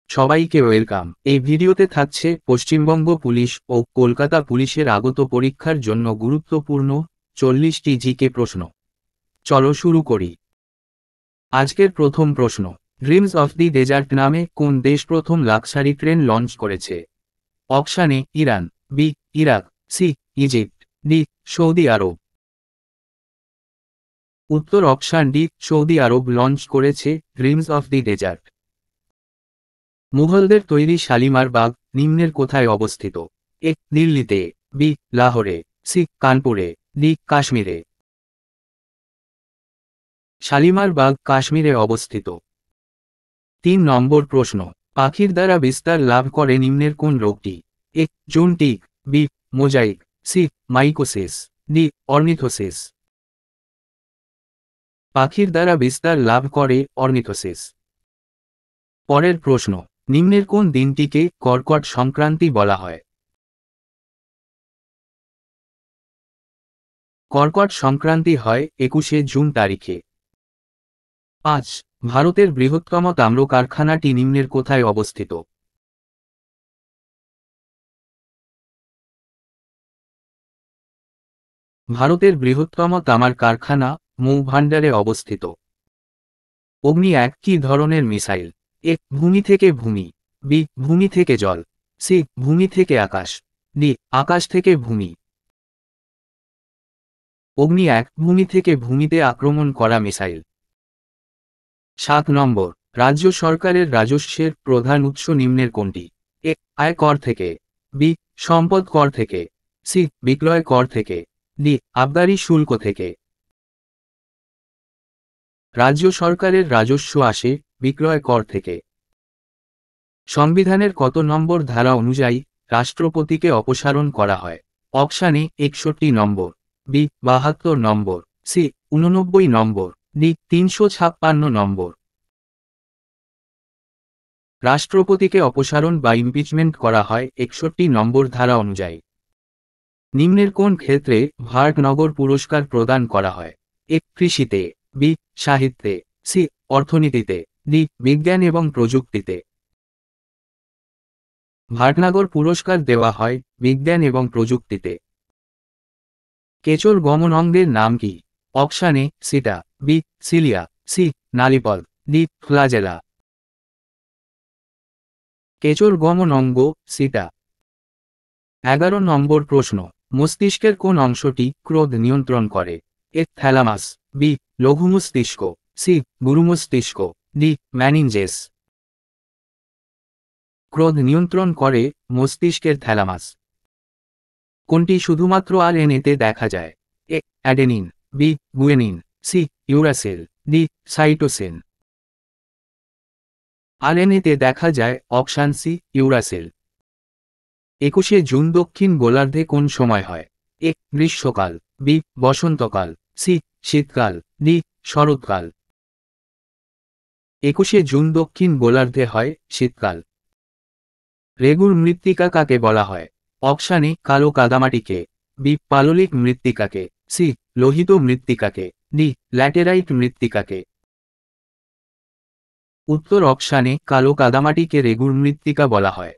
সবাইকে ওয়েলকাম। এই ভিডিওতে থাকছে পশ্চিমবঙ্গ পুলিশ ও কলকাতা পুলিশের আগত পরীক্ষার জন্য গুরুত্বপূর্ণ 40টি জিকে প্রশ্ন। চলো শুরু করি। আজকের প্রথম প্রশ্ন, ড্রিমস অফ দি ডেজার্ট নামে কোন দেশ প্রথম লাক্সারি ট্রেন লঞ্চ করেছে? Option A Iran, B Iraq, C Egypt, D Saudi Arab. উত্তর option D, Saudi Arab launch করেছে ড্রিমস অফ দি ডেজার্ট। মুঘলদের তৈরি শালিমার বাগ নিম্নের কোথায় অবস্থিত? এ দিল্লিতে, বি লাহোরে, সি কানপুরে, ডি কাশ্মীরে। শালিমার বাগ কাশ্মীরে অবস্থিত। 3 নম্বর প্রশ্ন, পাখির দ্বারা বিস্তার লাভ করে নিম্নের কোন রোগটি? এ জুন টিক, B mosaic, C mycosis, D ornithosis. পাখির দ্বারা বিস্তার লাভ করে অর্নিথোসিস। পরের প্রশ্ন, নিম্নের কোন দিনটিকে কর্কট সংক্রান্তি বলা হয়? কর্কট সংক্রান্তি হয় 21শে জুন তারিখে। 5. ভারতের বৃহত্তম তাম্র কারখানাটি নিম্নের কোথায় অবস্থিত? ভারতের বৃহত্তম তামার কারখানা মৌ ভান্ডারে অবস্থিত। অগ্নি 1 কি ধরনের মিসাইল? এ ভূমি থেকে ভূমি, বি ভূমি থেকে জল, সি ভূমি থেকে আকাশ, ডি আকাশ থেকে ভূমি। অগ্নি 1 ভূমি থেকে ভূমিতে আক্রমণ করা মিসাইল। 7 নম্বর, রাজ্য সরকারের রাজস্বের প্রধান উৎস নিম্নের কোনটি? এ আয় কর থেকে, বি সম্পদ কর থেকে, সি বিক্রয় কর থেকে, ডি আবগারি শুল্ক থেকে। রাজ্য সরকারের রাজস্ব আসে বিক্রয় কর থেকে। সংবিধানের কত নম্বর ধারা অনুযায়ী রাষ্ট্রপতিকে অপসারণ করা হয়? অপশান এ 61 নম্বর, বি 72 নম্বর, সি 89 নম্বর, ডি 356 নম্বর। রাষ্ট্রপতিকে অপসারণ বা ইমপিচমেন্ট করা হয় 61 নম্বর ধারা অনুযায়ী। নিম্নের কোন ক্ষেত্রে ভারতনগর পুরস্কার প্রদান করা হয়? এ কৃষিতে, বি সাহিত্যে, সি অর্থনীতিতে, ডি বিজ্ঞান এবং প্রযুক্তিতে। ভাটনগর পুরস্কার দেওয়া হয় বিজ্ঞান এবং প্রযুক্তিতে। কেচোর গমন অঙ্গের নাম কি? Option A seta, B cilia, C নালিপল, ডি ফ্লাজেলা। কেচোর গমন অঙ্গ সিটা। 11 নম্বর প্রশ্ন, মস্তিষ্কের কোন অংশটি ক্রোধ নিয়ন্ত্রণ করে? এ থ্যালামাস, বি লঘু মস্তিষ্ক, সি গুরু মস্তিষ্ক, ডি ম্যানিনজেস। ক্রোধ নিয়ন্ত্রণ করে মস্তিষ্কের থ্যালামাস। কোনটি শুধুমাত্র আরএনএতে দেখা যায়? A adenine, B guanine, C uracil, D cytosine. আরএনএতে দেখা যায় অপশান সি ইউরাসিল। 21শে জুন দক্ষিণ গোলার্ধে কোন সময় হয়? এ গ্রীষ্মকাল, বি বসন্তকাল, সি শীতকাল, ডি শরৎকাল। 21শে জুন দক্ষিণ গোলার্ধে হয় শীতকাল। রেগুর মৃত্তিকা কাকে বলা হয়? অপশান এ কালো কাদামাটিকে, বি পাললিক মৃত্তিকাকে, সি লোহিত মৃত্তিকাকে, ডি ল্যাটেরাইট মৃত্তিকাকে। উত্তর অপশান এ কালো কাদামাটিকে রেগুর মৃত্তিকা বলা হয়।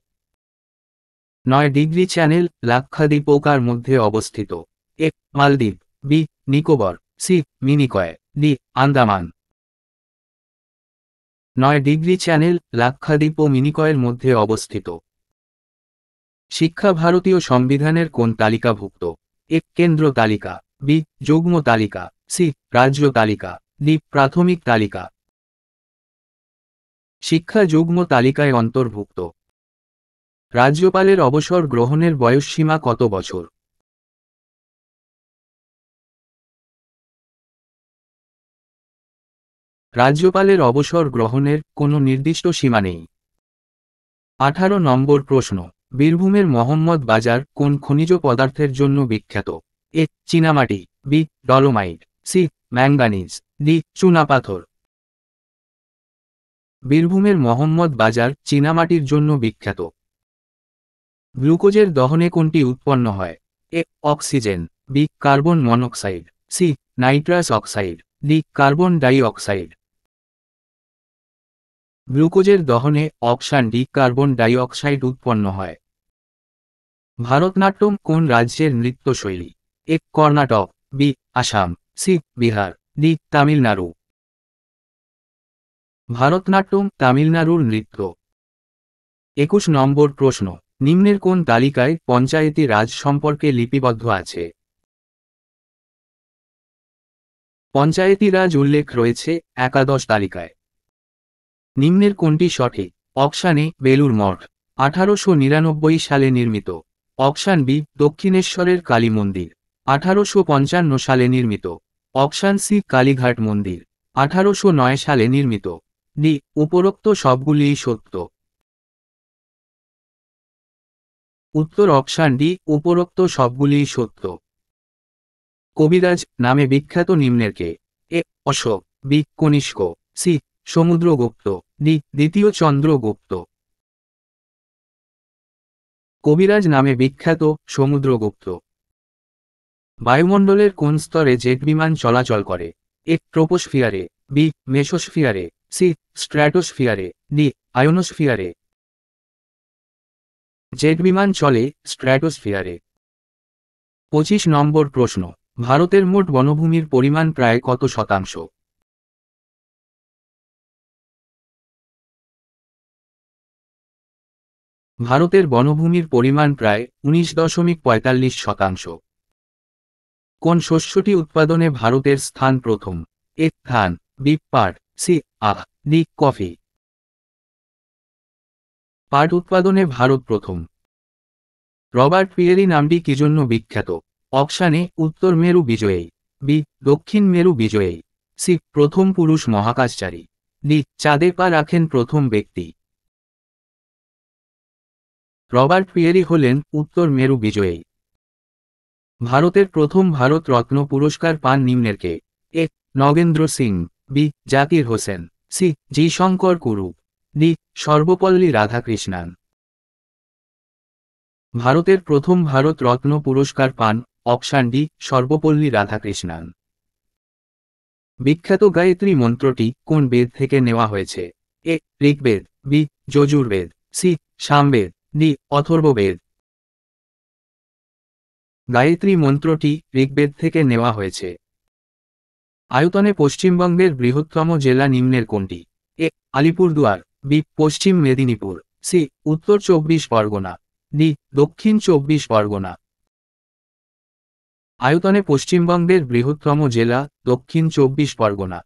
9 ডিগ্রি চ্যানেল লাক্ষাদ্বীপকার মধ্যে অবস্থিত? A Maldives, B Nicobar, C Minicoy, D Andaman. 9 degree channel Lakshadweep ও মিনিকয়ের মধ্যে অবস্থিত। শিক্ষা ভারতীয় সংবিধানের কোন তালিকাভুক্ত? এ কেন্দ্র তালিকা, বি যুগ্ম তালিকা, সি রাজ্য তালিকা, ডি প্রাথমিক তালিকা। শিক্ষা যুগ্ম তালিকায় অন্তর্ভুক্ত। রাজ্যপালের অবসর গ্রহণের বয়সসীমা কত বছর? রাজ্যপালের অবসর গ্রহণের কোনো নির্দিষ্ট সীমা নেই। 18 নম্বর প্রশ্ন, বীরভূমের মোহাম্মদ বাজার কোন খনিজ পদার্থের জন্য বিখ্যাত? এ চীনামাটি, B dolomite, C manganese, D চুনাপাথর। বীরভূমের মোহাম্মদ বাজার চীনামাটির জন্য বিখ্যাত। গ্লুকোজের দহনে কোনটি উৎপন্ন হয়? A oxygen, B carbon monoxide, C nitrous oxide, D carbon dioxide. গ্লুকোজের দহনে option D carbon dioxide উৎপন্ন হয়। ভারতনাট্যম কোন রাজ্যের নৃত্যশৈলী? A Karnataka, B Assam, C Bihar, D Tamil Nadu. Bharatanatyam তামিলনাড়ুর নৃত্য। 21 নম্বর প্রশ্ন, নিম্নের কোন তালিকায় পঞ্চায়েতি রাজ সম্পর্কে লিপিবদ্ধ আছে? পঞ্চায়েতি রাজ উল্লেখ রয়েছে একাদশ তালিকায়। নিম্নের কোনটি সঠিক? অপশান এ বেলুর মঠ, 1899 সালে নির্মিত। অপশান বি দক্ষিণেশ্বরের কালী মন্দির, 1855 সালে নির্মিত। অপশান সি কালীঘাট মন্দির, 1809 সালে নির্মিত। ডি উপরোক্ত সবগুলিই সত্য। উত্তর অপশান ডি উপরোক্ত সবগুলিই সত্য। কবিরাজ নামে বিখ্যাত নিম্নের কে? A Ashoka, B Kanishka, C Samudragupta, D দ্বিতীয় চন্দ্রগুপ্ত। কবিরাজ নামে বিখ্যাত সমুদ্রগুপ্ত। বায়ুমণ্ডলের কোন স্তরে জেট বিমান চলাচল করে? এ ট্রোপোস্ফিয়ারে, বি মেসোস্ফিয়ারে, সি স্ট্র্যাটোস্ফিয়ারে, ডি আয়োনোস্ফিয়ারে। জেট বিমান চলে স্ট্র্যাটোস্ফিয়ারে। 25 নম্বর প্রশ্ন, ভারতের মোট বনভূমির পরিমাণ প্রায় কত শতাংশ? ভারতের বনভূমির পরিমাণ প্রায় 19.45%। কোন শস্যটি উৎপাদনে ভারতের স্থান প্রথম? এ ধান, বি পাট, সি আখ, ডি কফি। পাট উৎপাদনে ভারত প্রথম। রবার্ট পিয়েরি নামটি কি জন্য বিখ্যাত? অপশান এ উত্তর মেরু বিজয়ী, বি দক্ষিণ মেরু বিজয়ী, সি প্রথম পুরুষ মহাকাশচারী, ডি চাঁদে পা রাখেন প্রথম ব্যক্তি। রবার্ট পিয়েরি হলেন উত্তর মেরু বিজয়ী। ভারতের প্রথম ভারত রত্ন পুরস্কার পান নিম্নের কে? এ নগেন্দ্র সিং, বি জাকির হোসেন, সি জি শঙ্কর কুরুপ, ডি সর্বপল্লী রাধাকৃষ্ণান। ভারতের প্রথম ভারত রত্ন পুরস্কার পান অপশান ডি সর্বপল্লী রাধাকৃষ্ণান। বিখ্যাত গায়ত্রী মন্ত্রটি কোন বেদ থেকে নেওয়া হয়েছে? A Rigveda, B Yajurveda, C Samaveda, D Atharvaveda. Gayatri মন্ত্রটি ঋগ্বেদ থেকে নেওয়া হয়েছে। আয়তনে পশ্চিমবঙ্গের বৃহত্তম জেলা নিম্নের কোনটি? এ আলিপুরদুয়ার, বি পশ্চিম মেদিনীপুর, সি উত্তর 24 পরগনা, ডি দক্ষিণ 24 পরগনা। আয়তনে পশ্চিমবঙ্গের বৃহত্তম জেলা দক্ষিণ 24 পরগনা।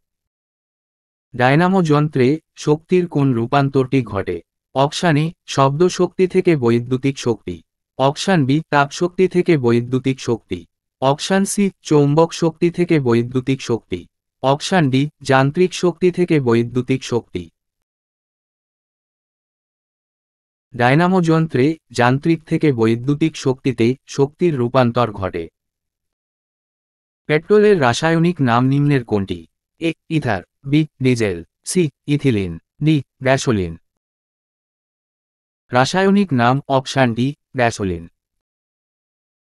ডায়নামো যন্ত্রে শক্তির কোন রূপান্তরটি ঘটে? অপশান এ শব্দ শক্তি থেকে বৈদ্যুতিক শক্তি, অপশান বি তাপ শক্তি থেকে বৈদ্যুতিক শক্তি, অপশান সি চৌম্বক শক্তি থেকে বৈদ্যুতিক শক্তি, অপশান ডি যান্ত্রিক শক্তি থেকে বৈদ্যুতিক শক্তি। ডায়নামো যন্ত্রে যান্ত্রিক থেকে বৈদ্যুতিক শক্তিতে শক্তির রূপান্তর ঘটে। পেট্রোলের রাসায়নিক নাম নিম্নের কোনটি? A ether, B diesel, C ethylene, D gasoline. রাসায়নিক নাম অপশান ডি গ্যাসোলিন।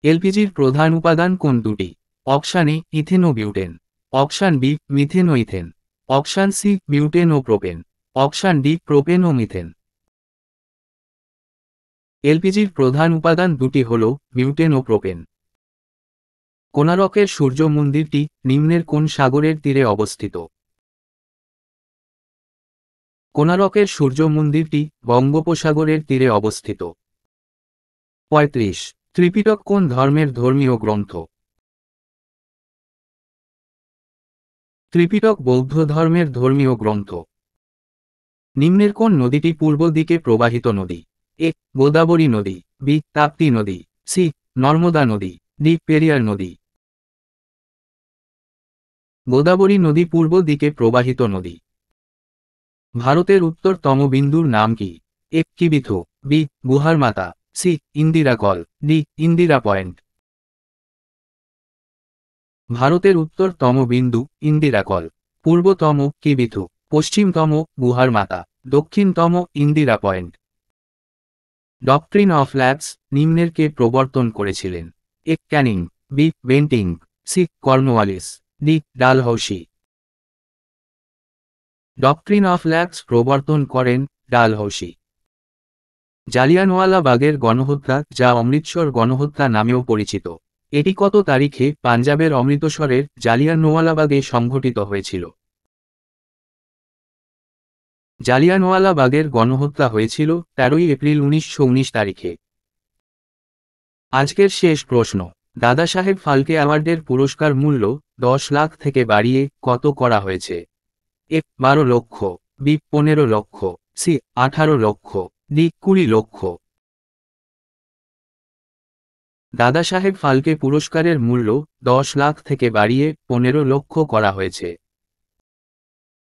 এলপিজির প্রধান উপাদান কোন দুটি? অপশান এ ইথেন ও বিউটেন, অপশান বি মিথেন ও ইথেন, অপশান সি বিউটেন ও প্রোপেন, অপশান ডি প্রোপেন ও মিথেন। এলপিজির প্রধান উপাদান দুটি হল বিউটেন ও প্রোপেন। কোণারকের সূর্য মন্দিরটি নিম্নের কোন সাগরের তীরে অবস্থিত? কোণারকের সূর্য মন্দিরটি বঙ্গোপসাগরের তীরে অবস্থিত। 35 ত্রিপিটক কোন ধর্মের ধর্মীয় গ্রন্থ? ত্রিপিটক বৌদ্ধ ধর্মের ধর্মীয় গ্রন্থ। নিম্নের কোন নদীটি পূর্ব দিকে প্রবাহিত নদী? এ গোদাবরী নদী, বি তাপ্তি নদী, সি নর্মদা নদী, ডি পেরিয়ার নদী। গোদাবরী নদী পূর্ব দিকে প্রবাহিত নদী। ভারতের উত্তরতম বিন্দুর নাম কি? এ কিবিথু, বি গুহার মাতা, C Indira col, D Indira point. ভারতের উত্তরতম বিন্দু ইন্দিরা কল, পূর্বতম কিবিথু, পশ্চিমতম গুহার মাতা, দক্ষিণতম Indira point. Doctrine of lapse নিম্নের কে প্রবর্তন করেছিলেন? A Canning, B Bentinck, C Cornwallis, D Dalhousie. Doctrine of lapse প্রবর্তন করেন ডালহৌসি। জালিয়ানওয়ালাবাগের গণহত্যা, যা অমৃতসর গণহত্যা নামেও পরিচিত, এটি কত তারিখে পাঞ্জাবের অমৃতসরের জালিয়ানওয়ালাবাগে সংঘটিত হয়েছিল? জালিয়ানওয়ালাবাগের গণহত্যা হয়েছিল 13 এপ্রিল 1919 তারিখে। আজকের শেষ প্রশ্ন, দাদাসাহেব ফালকে অ্যাওয়ার্ডের পুরস্কার মূল্য 10 লাখ থেকে বাড়িয়ে কত করা হয়েছে? এ 12 লক্ষ, বি 15 লক্ষ, সি 18 লক্ষ, ডি 20 লক্ষ। দাদাসাহেব ফালকে পুরস্কারের মূল্য 10 লাখ থেকে বাড়িয়ে 15 লক্ষ করা হয়েছে।